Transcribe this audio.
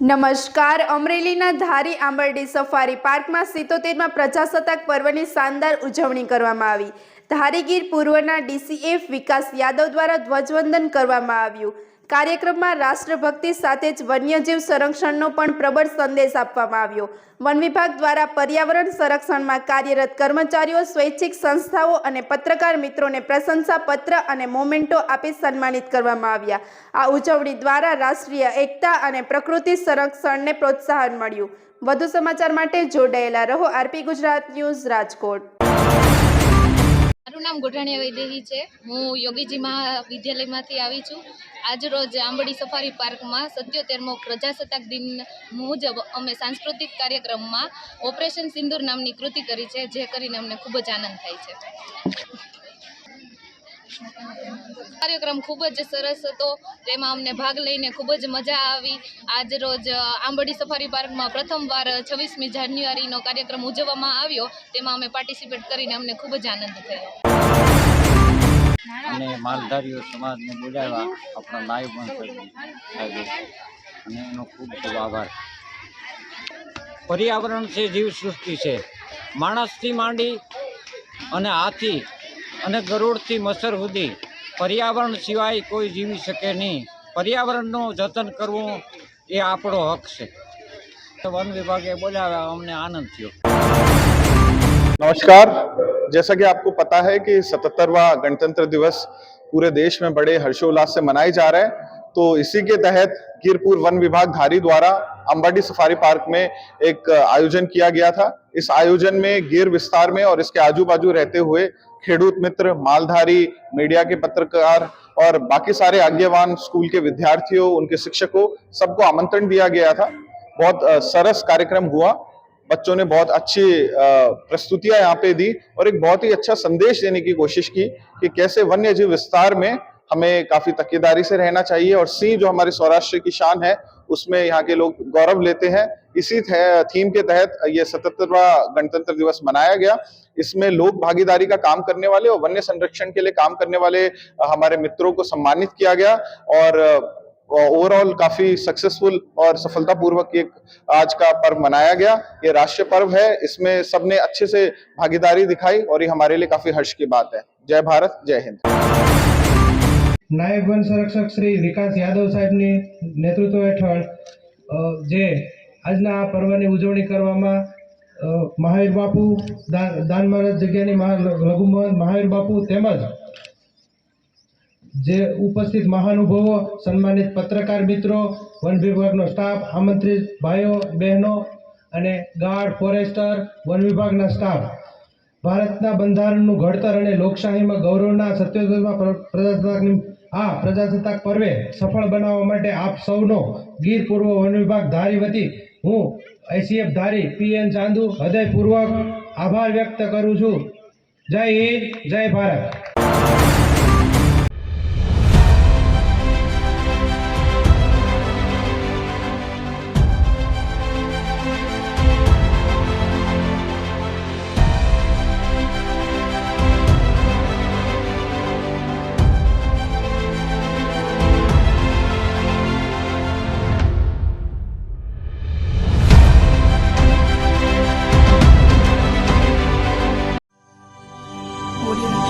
નમસ્કાર. અમરેલીના ધારી આંબરડી સફારી પાર્કમાં 77મા પ્રજાસત્તાક પર્વની શાનદાર ઉજવણી કરવામાં આવી. ધારી ગીર પૂર્વના ડીસીએફ વિકાસ યાદવ દ્વારા ધ્વજવંદન કરવામાં આવ્યું. કાર્યક્રમમાં રાષ્ટ્રભક્તિ સાથે જ વન્યજીવ સંરક્ષણનો પણ પ્રબળ સંદેશ આપવામાં આવ્યો. વન વિભાગ દ્વારા પર્યાવરણ સંરક્ષણમાં કાર્યરત કર્મચારીઓ, સ્વૈચ્છિક સંસ્થાઓ અને પત્રકાર મિત્રોને પ્રશંસાપત્ર અને મોમેન્ટો આપી સન્માનિત કરવામાં આવ્યા. આ ઉજવણી દ્વારા રાષ્ટ્રીય એકતા અને પ્રકૃતિ સંરક્ષણને પ્રોત્સાહન મળ્યું. વધુ સમાચાર માટે જોડાયેલા રહો. RP Gujarat news, Rajkot. મારું નામ ગોઢાણીયા વૈદેહી છે. હું યોગીજી મહાવિદ્યાલયમાંથી આવી છું. આજરોજ આંબરડી સફારી પાર્કમાં 77મો પ્રજાસત્તાક દિન મુજબ અમે સાંસ્કૃતિક કાર્યક્રમમાં ઓપરેશન સિંદૂર નામની કૃતિ કરી છે, જે કરીને અમને ખૂબ જ આનંદ થાય છે. કાર્યક્રમ ખૂબ જ સરસ હતો. તેમાં અમને ભાગ લઈને ખૂબ જ મજા આવી. આજરોજ આંબરડી સફારી પાર્કમાં પ્રથમવાર 26મી જાન્યુઆરીનો કાર્યક્રમ ઉજવવામાં આવ્યો. તેમાં અમે પાર્ટિસિપેટ કરીને અમને ખૂબ જ આનંદ થયો. અને માલધારીઓ સમાજને બોલાવ્યા આપણા નાયબ મંત્રી સાહેબે, અને એનો ખૂબ ખૂબ આભાર. પર્યાવરણ છે, જીવસૃષ્ટિ છે. માણસથી માંડી અને હાથી અને ગરુડથી મચ્છર સુધી પર્યાવરણ સિવાય કોઈ જીવી શકે નહીં. પર્યાવરણનું જતન કરવું એ આપણો હક છે. વન વિભાગે બોલાવ્યા, અમને આનંદ થયો. नमस्कार. जैसा कि आपको पता है कि 77वां गणतंत्र दिवस पूरे देश में बड़े हर्षोल्लास से मनाया जा रहा है, तो इसी के तहत गिरपुर वन विभाग धारी द्वारा अंबाडी सफारी पार्क में एक आयोजन किया गया था. इस आयोजन में गिर विस्तार में और इसके आजू बाजू रहते हुए खेडूत मित्र, मालधारी, मीडिया के पत्रकार और बाकी सारे आज्ञावान स्कूल के विद्यार्थियों, उनके शिक्षकों, सबको आमंत्रण दिया गया था. बहुत सरस कार्यक्रम हुआ. बच्चों ने बहुत अच्छी प्रस्तुतियां यहाँ पे दी और एक बहुत ही अच्छा संदेश देने की कोशिश की कि कैसे वन्य जीव विस्तार में हमें काफी तकीदारी से रहना चाहिए. और सिंह जो हमारे सौराष्ट्र की शान है, उसमें यहाँ के लोग गौरव लेते हैं. इसी थीम के तहत ये 77वां गणतंत्र दिवस मनाया गया. इसमें लोक भागीदारी का काम करने वाले और वन्य संरक्षण के लिए काम करने वाले हमारे मित्रों को सम्मानित किया गया. और ओवरऑल काफी सक्सेसफुल और सफलतापूर्वक एक आज का पर्व मनाया गया. ये राष्ट्रीय पर्व है, इसमें सबने अच्छे से भागीदारी दिखाई और ये हमारे लिए काफी हर्ष की बात है. जय भारत, जय हिंद. નાયબ વન સંરક્ષક શ્રી વિકાસ યાદવ સાહેબની નેતૃત્વ હેઠળ જે આજના આ પર્વની ઉજવણી કરવામાં મહાવીર બાપુ, દાન મહારાજ જગ્યાની લઘુમહંત મહાવીર બાપુ તેમજ જે ઉપસ્થિત મહાનુભાવો, સન્માનિત પત્રકાર મિત્રો, વન વિભાગનો સ્ટાફ, આમંત્રિત ભાઈઓ બહેનો અને ગાર્ડ, ફોરેસ્ટર, વન વિભાગના સ્ટાફ, ભારતના બંધારણનું ઘડતર અને લોકશાહીમાં ગૌરવના 77મા પ્રજાસત્તાક પર્વે સફળ બનાવવા માટે આપ સૌનો ગીર પૂર્વ વન વિભાગ ધારી વતી હું આઈસીએફ ધારી PN ચાંદુ હૃદયપૂર્વક આભાર વ્યક્ત કરું છું. જય હિન્દ, જય ભારત. Audio